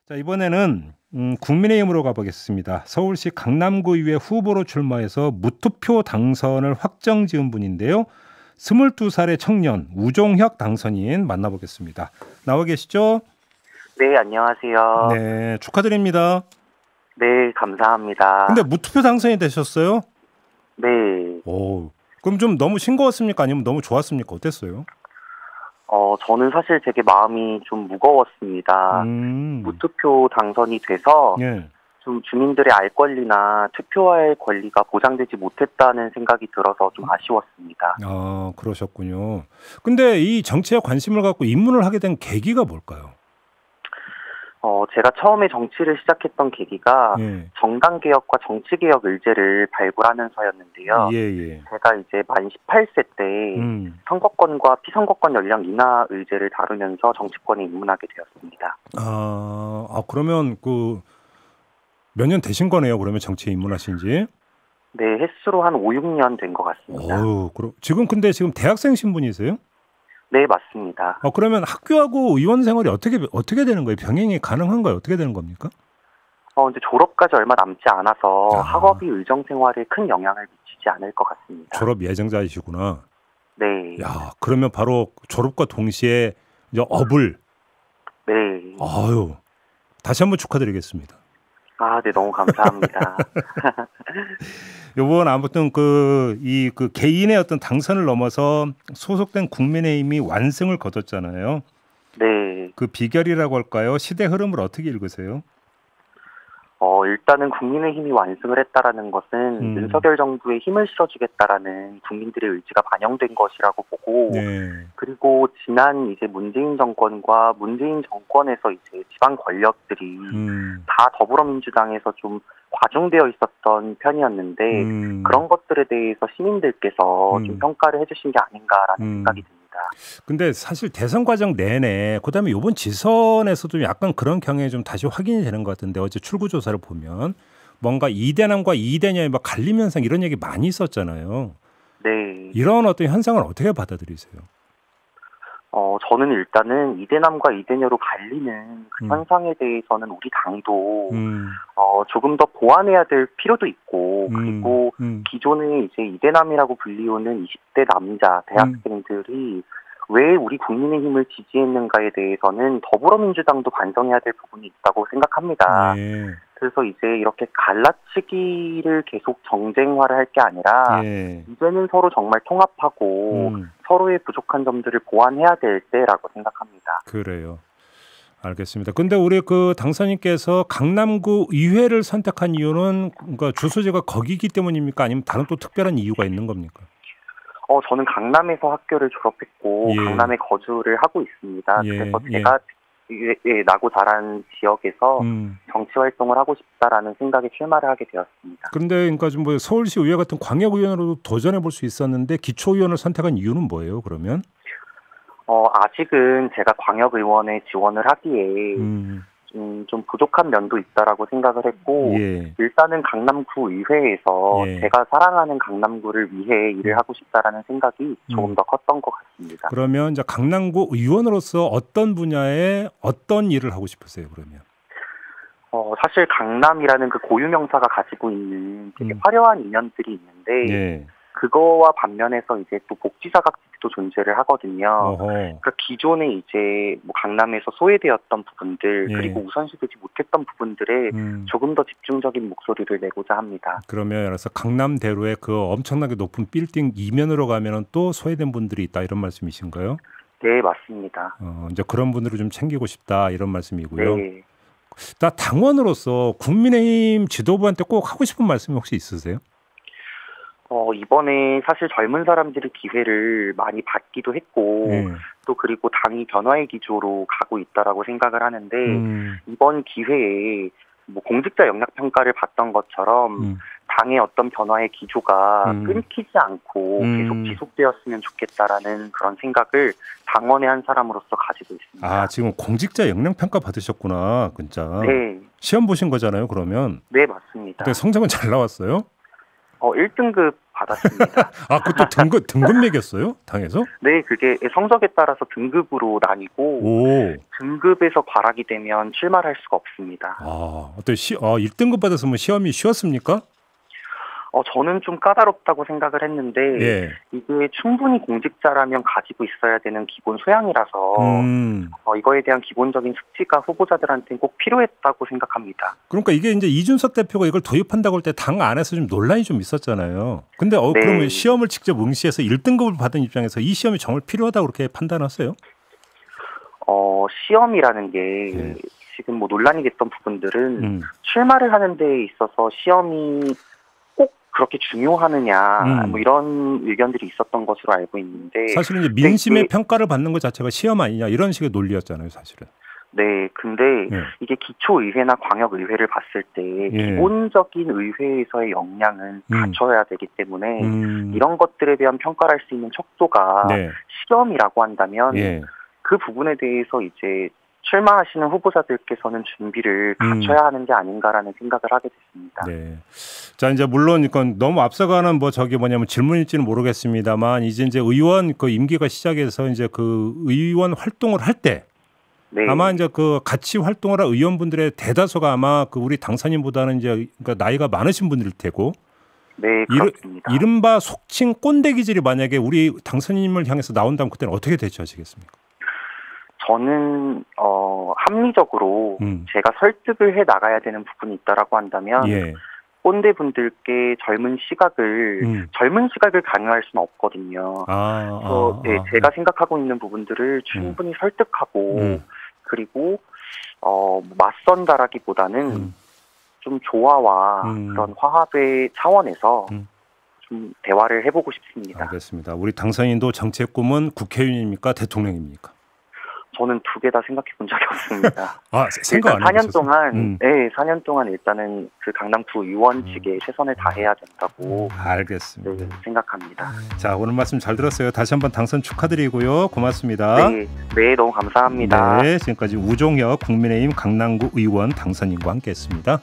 자, 이번에는 국민의힘으로 가보겠습니다. 서울시 강남구 의회 후보로 출마해서 무투표 당선을 확정지은 분인데요. 22살의 청년 우종혁 당선인 만나보겠습니다. 나와 계시죠? 네, 안녕하세요. 네, 축하드립니다. 네, 감사합니다. 근데 무투표 당선이 되셨어요? 네. 오, 그럼 좀 너무 싱거웠습니까? 아니면 너무 좋았습니까? 어땠어요? 저는 사실 되게 마음이 좀 무거웠습니다. 무투표 당선이 돼서 예. 좀 주민들의 알 권리나 투표할 권리가 보장되지 못했다는 생각이 들어서 좀 아쉬웠습니다. 아, 그러셨군요. 근데 이 정치에 관심을 갖고 입문을 하게 된 계기가 뭘까요? 제가 처음에 정치를 시작했던 계기가 예. 정당개혁과 정치개혁 의제를 발굴하면서였는데요. 예. 제가 이제 만 18세 때 선거권과 피선거권 연령 인하 의제를 다루면서 정치권에 입문하게 되었습니다. 그러면 몇 년 되신 거네요. 그러면 정치에 입문하신 지? 네, 횟수로 한 5, 6년 된 것 같습니다. 지금 대학생 신분이세요? 네, 맞습니다. 그러면 학교하고 의원 생활이 어떻게 되는 거예요? 병행이 가능한가요? 어떻게 되는 겁니까? 이제 졸업까지 얼마 남지 않아서 학업이 의정 생활에 큰 영향을 미치지 않을 것 같습니다. 졸업 예정자이시구나. 네. 야, 그러면 바로 졸업과 동시에 이제 업을. 네. 아유, 다시 한번 축하드리겠습니다. 네, 너무 감사합니다. 요번 아무튼 개인의 어떤 당선을 넘어서 소속된 국민의힘이 완승을 거뒀잖아요. 네. 그 비결이라고 할까요? 시대 흐름을 어떻게 읽으세요? 일단은 국민의힘이 완승을 했다라는 것은 윤석열 정부에 힘을 실어주겠다라는 국민들의 의지가 반영된 것이라고 보고, 네. 그리고 지난 이제 문재인 정권과 문재인 정권에서 이제 지방 권력들이 다 더불어민주당에서 좀 과중되어 있었던 편이었는데 그런 것들에 대해서 시민들께서 좀 평가를 해주신 게 아닌가라는 생각이 듭니다. 근데 사실 대선 과정 내내 그다음에 이번 지선에서도 약간 그런 경향이 좀 다시 확인이 되는 것 같은데 어제 출구조사를 보면 뭔가 이대남과 이대녀의 갈림 현상 이런 얘기 많이 있었잖아요. 네. 이런 어떤 현상을 어떻게 받아들이세요? 저는 일단은 이대남과 이대녀로 갈리는 그 현상에 대해서는 우리 당도 조금 더 보완해야 될 필요도 있고, 그리고 기존에 이제 이대남이라고 불리우는 20대 남자 대학생들이 왜 우리 국민의힘을 지지했는가에 대해서는 더불어민주당도 반성해야 될 부분이 있다고 생각합니다. 네. 그래서 이제 이렇게 갈라치기를 계속 정쟁화를 할 게 아니라 이제는 서로 정말 통합하고 서로의 부족한 점들을 보완해야 될 때라고 생각합니다. 그래요. 알겠습니다. 근데 우리 당선인께서 강남구 의회를 선택한 이유는 주소지가 거기이기 때문입니까? 아니면 다른 또 특별한 이유가 있는 겁니까? 저는 강남에서 학교를 졸업했고 강남에 거주를 하고 있습니다. 그래서 제가 나고 자란 지역에서 정치 활동을 하고 싶다라는 생각에 출마를 하게 되었습니다. 그런데 좀 서울시 의회 같은 광역의원으로도 도전해 볼 수 있었는데 기초의원을 선택한 이유는 뭐예요? 그러면? 아직은 제가 광역의원에 지원을 하기에 좀 부족한 면도 있다라고 생각을 했고 일단은 강남구 의회에서 제가 사랑하는 강남구를 위해 일을 하고 싶다라는 생각이 조금 더 컸던 것 같습니다. 그러면 이제 강남구 의원으로서 어떤 분야에 어떤 일을 하고 싶으세요? 그러면? 사실 강남이라는 그 고유명사가 가지고 있는 되게 화려한 인연들이 있는데 그거와 반면에서 이제 또 복지사각지도 존재를 하거든요. 그러니까 기존에 이제 강남에서 소외되었던 부분들 그리고 우선시되지 못했던 부분들에 조금 더 집중적인 목소리를 내고자 합니다. 그러면 그래서 강남대로의 그 엄청나게 높은 빌딩 이면으로 가면은 또 소외된 분들이 있다 이런 말씀이신가요? 네, 맞습니다. 이제 그런 분들을 좀 챙기고 싶다 이런 말씀이고요. 네. 나 당원으로서 국민의힘 지도부한테 꼭 하고 싶은 말씀이 혹시 있으세요? 이번에 사실 젊은 사람들이 기회를 많이 받기도 했고 또 그리고 당이 변화의 기조로 가고 있다라고 생각을 하는데 이번 기회에 공직자 역량 평가를 받던 것처럼 당의 어떤 변화의 기조가 끊기지 않고 계속 지속되었으면 좋겠다라는 그런 생각을 당원의 한 사람으로서 가지고 있습니다. 지금 공직자 역량 평가 받으셨구나, 진짜. 네. 시험 보신 거잖아요, 그러면. 네, 맞습니다. 근데 성적은 잘 나왔어요? 1등급 받았습니다. 아, 그것도 등급 매겼어요? 당에서? 네, 그게 성적에 따라서 등급으로 나뉘고 오. 등급에서 과락이 되면 출마를 할 수가 없습니다. 아, 어때? 1등급 받았으면 시험이 쉬웠습니까? 저는 좀 까다롭다고 생각을 했는데 예. 이게 충분히 공직자라면 가지고 있어야 되는 기본 소양이라서 이거에 대한 기본적인 숙지가 후보자들한테는 꼭 필요했다고 생각합니다. 그러니까 이게 이제 이준석 대표가 이걸 도입한다고 할 때 당 안에서 좀 논란이 좀 있었잖아요. 근데 네. 그러면 시험을 직접 응시해서 1등급을 받은 입장에서 이 시험이 정말 필요하다고 그렇게 판단하세요? 시험이라는 게 지금 뭐 논란이 됐던 부분들은 출마를 하는 데 있어서 시험이 꼭 그렇게 중요하느냐 뭐 이런 의견들이 있었던 것으로 알고 있는데 사실은 이제 민심의 평가를 받는 것 자체가 시험 아니냐 이런 식의 논리였잖아요, 사실은. 네, 근데 이게 기초의회나 광역의회를 봤을 때 기본적인 의회에서의 역량은 갖춰야 되기 때문에 이런 것들에 대한 평가를 할 수 있는 척도가 시험이라고 한다면 그 부분에 대해서 이제 출마하시는 후보자들께서는 준비를 갖춰야 하는 게 아닌가라는 생각을 하게 됐습니다. 네. 자, 이제 물론 이건 너무 앞서가는 질문일지는 모르겠습니다만 이제 의원 그 임기가 시작해서 이제 그 의원 활동을 할 때 아마 이제 그 같이 활동을 할 의원분들의 대다수가 아마 그 우리 당선인보다는 이제 그러니까 나이가 많으신 분들일 테고. 네, 그렇습니다. 이른바 속칭 꼰대 기질이 만약에 우리 당선인을 향해서 나온다면 그때는 어떻게 대처하시겠습니까? 저는 합리적으로 제가 설득을 해 나가야 되는 부분이 있다라고 한다면 꼰대 분들께 젊은 시각을 강요할 수는 없거든요. 제가 생각하고 있는 부분들을 충분히 설득하고 그리고 맞선다라기보다는 좀 조화와 그런 화합의 차원에서 좀 대화를 해보고 싶습니다. 알겠습니다. 우리 당선인도 정책 꿈은 국회의원입니까? 대통령입니까? 저는 두 개 다 생각해 본 적이 없습니다. 생각 안 해보셨어요? 4년 동안, 4년 동안 일단은 그 강남구 의원직에 최선을 다해야 된다고 알겠습니다. 생각합니다. 자, 오늘 말씀 잘 들었어요. 다시 한번 당선 축하드리고요. 고맙습니다. 네, 너무 감사합니다. 네, 지금까지 우종혁 국민의힘 강남구 의원 당선인과 함께했습니다.